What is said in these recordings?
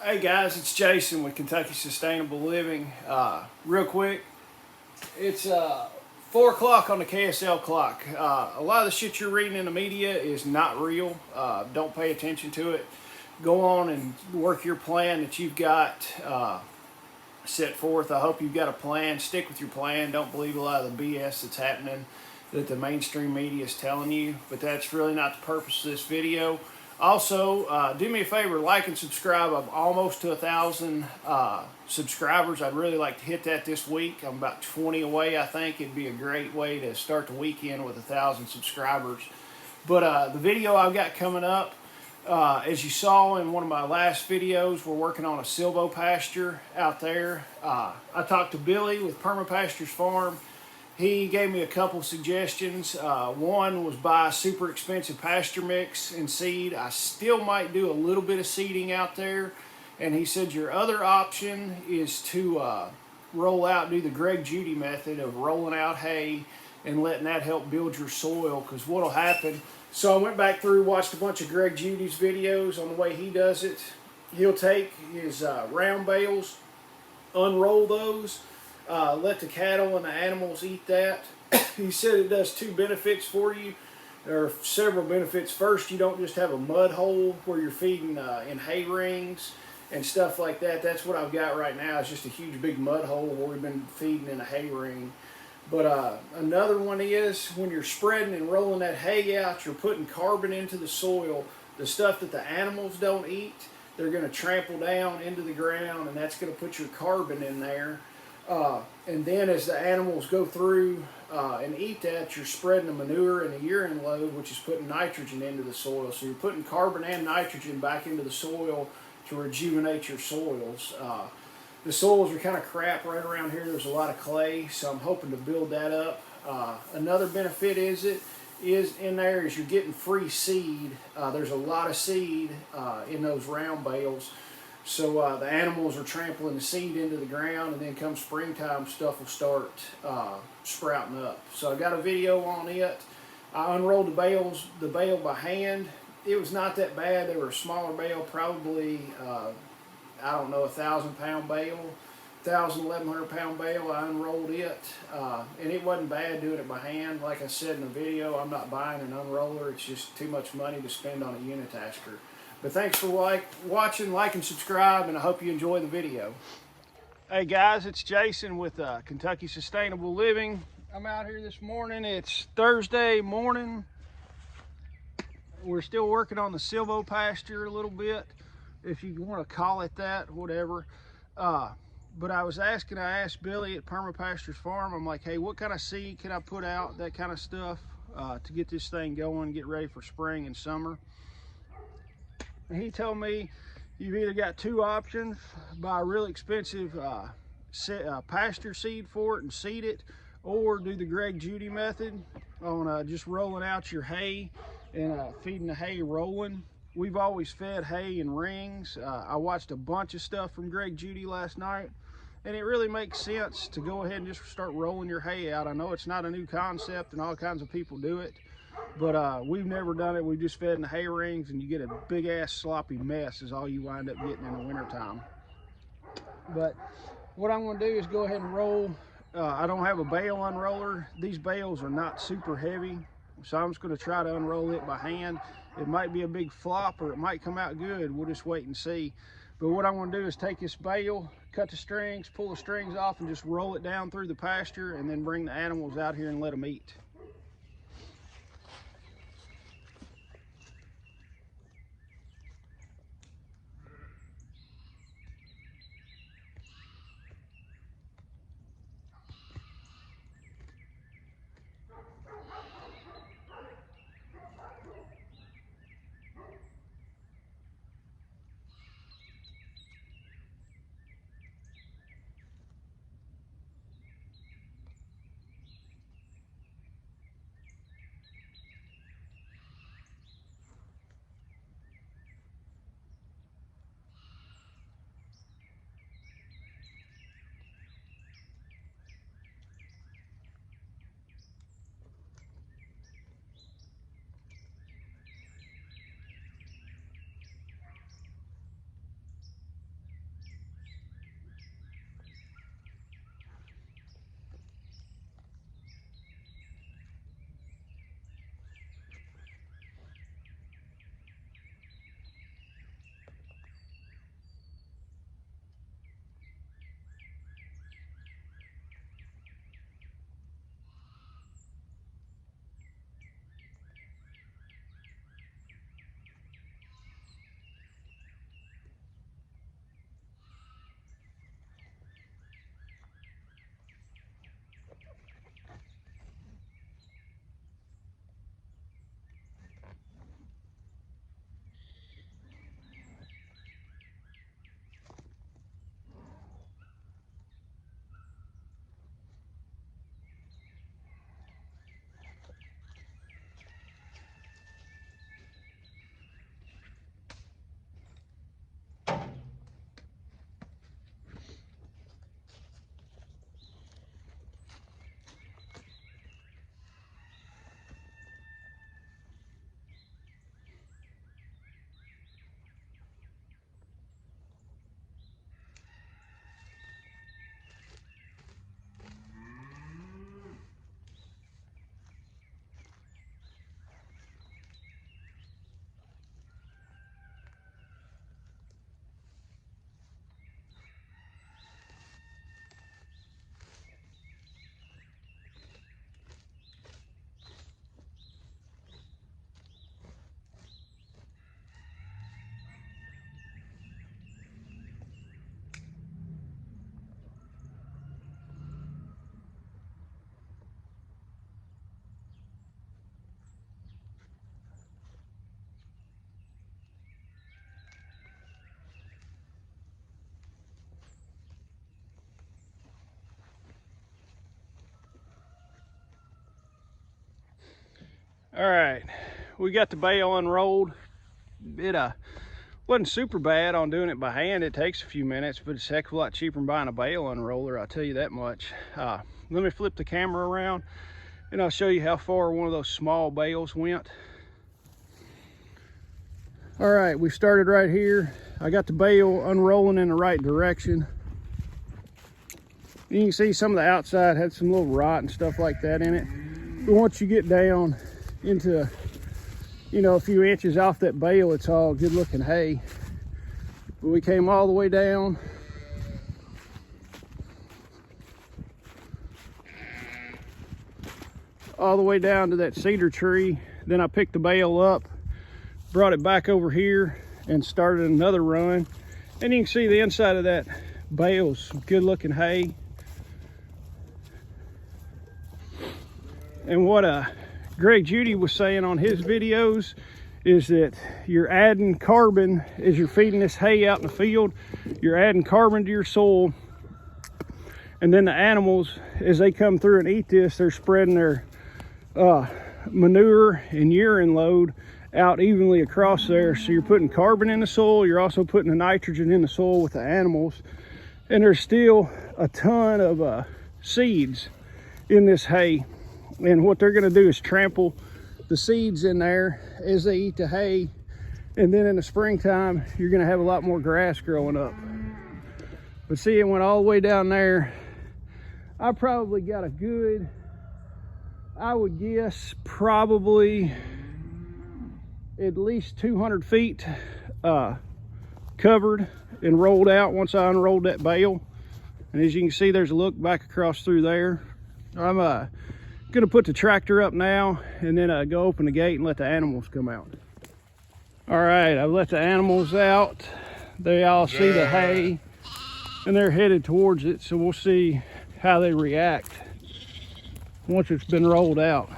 Hey guys, it's Jason with Kentucky Sustainable Living. Real quick, it's 4 o'clock on the KSL clock. A lot of the shit you're reading in the media is not real. Don't pay attention to it. Go on and work your plan that you've got set forth. I hope you've got a plan. Stick with your plan. Don't believe a lot of the BS that's happening that the mainstream media is telling you. But that's really not the purpose of this video. Also, do me a favor, like and subscribe. I'm almost to 1,000 subscribers. I'd really like to hit that this week. I'm about 20 away, I think. It'd be a great way to start the weekend with 1,000 subscribers. But the video I've got coming up, as you saw in one of my last videos, we're working on a Silvopasture out there. I talked to Billy with Permapasture's Farm. He gave me a couple suggestions. One was buy super expensive pasture mix and seed. I still might do a little bit of seeding out there. And he said your other option is to roll out, do the Greg Judy method of rolling out hay and letting that help build your soil. Because what'll happen, so I went back through, watched a bunch of Greg Judy's videos on the way he does it. He'll take his round bales, unroll those, let the cattle and the animals eat that. He said it does two benefits for you. There are several benefits. First, you don't just have a mud hole where you're feeding in hay rings and stuff like that. That's what I've got right now. It's just a huge big mud hole where we've been feeding in a hay ring. But another one is when you're spreading and rolling that hay out, you're putting carbon into the soil. The stuff that the animals don't eat, they're going to trample down into the ground, and that's going to put your carbon in there. And then as the animals go through and eat that, you're spreading the manure and the urine load, which is putting nitrogen into the soil. So you're putting carbon and nitrogen back into the soil to rejuvenate your soils. The soils are kind of crap right around here. There's a lot of clay, so I'm hoping to build that up. Another benefit is in there is you're getting free seed. There's a lot of seed in those round bales. So the animals are trampling the seed into the ground, and then come springtime, stuff will start sprouting up. So I got a video on it. I unrolled the bale by hand. It was not that bad. They were a smaller bale, probably, I don't know, 1,000-pound bale, 1,100-pound bale. I unrolled it, and it wasn't bad doing it by hand. Like I said in the video, I'm not buying an unroller. It's just too much money to spend on a unitasker. But thanks for watching, like, and subscribe, and I hope you enjoy the video. Hey guys, it's Jason with Kentucky Sustainable Living. I'm out here this morning. It's Thursday morning. We're still working on the Silvopasture a little bit, if you want to call it that, whatever. But I asked Billy at Permapasture's Farm, I'm like, hey, what kind of seed can I put out, that kind of stuff, to get this thing going, get ready for spring and summer. And he told me you've either got two options: buy a really expensive pasture seed for it and seed it, or do the Greg Judy method on just rolling out your hay and feeding the hay rolling. We've always fed hay in rings. I watched a bunch of stuff from Greg Judy last night, and it really makes sense to go ahead and just start rolling your hay out. I know it's not a new concept and all kinds of people do it, but we've never done it. We've just fed in the hay rings, and you get a big ass sloppy mess is all you wind up getting in the wintertime. But what I'm going to do is go ahead and roll. I don't have a bale unroller. These bales are not super heavy, so I'm just going to try to unroll it by hand. It might be a big flop, or it might come out good. We'll just wait and see. But what I'm going to do is take this bale, cut the strings, pull the strings off, and just roll it down through the pasture, and then bring the animals out here and let them eat. All right, we got the bale unrolled. It wasn't super bad on doing it by hand. It takes a few minutes, but it's a heck of a lot cheaper than buying a bale unroller, I'll tell you that much. Let me flip the camera around and I'll show you how far one of those small bales went. All right, we started right here. I got the bale unrolling in the right direction. You can see some of the outside had some little rot and stuff like that in it. But once you get down into, you know, a few inches off that bale, it's all good looking hay. But we came all the way down. All the way down to that cedar tree. Then I picked the bale up, brought it back over here and started another run. And you can see the inside of that bale's good looking hay. And what Greg Judy was saying on his videos is that you're adding carbon as you're feeding this hay out in the field. You're adding carbon to your soil, and then the animals, as they come through and eat this, they're spreading their manure and urine load out evenly across there. So you're putting carbon in the soil, you're also putting the nitrogen in the soil with the animals, and there's still a ton of seeds in this hay. And what they're going to do is trample the seeds in there as they eat the hay, and then in the springtime you're going to have a lot more grass growing up. But see, it went all the way down there. I probably got a good, I would guess probably at least 200 feet covered and rolled out once I unrolled that bale. And as you can see, there's a look back across through there. I'm gonna put the tractor up now and then go open the gate and let the animals come out. All right, I've let the animals out. They all see the hay and they're headed towards it, so we'll see how they react once it's been rolled out.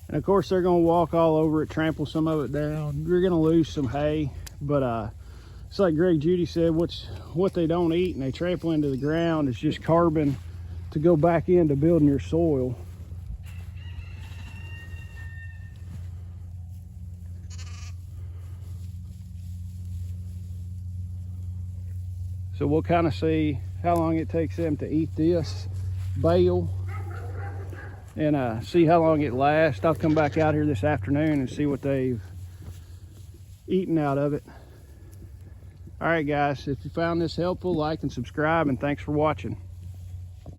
And of course, they're gonna walk all over it, trample some of it down. You're gonna lose some hay, but it's like Greg Judy said, what they don't eat and they trample into the ground is just carbon to go back into building your soil. So we'll kind of see how long it takes them to eat this bale and see how long it lasts. I'll come back out here this afternoon and see what they've eaten out of it. All right, guys, if you found this helpful, like and subscribe, and thanks for watching.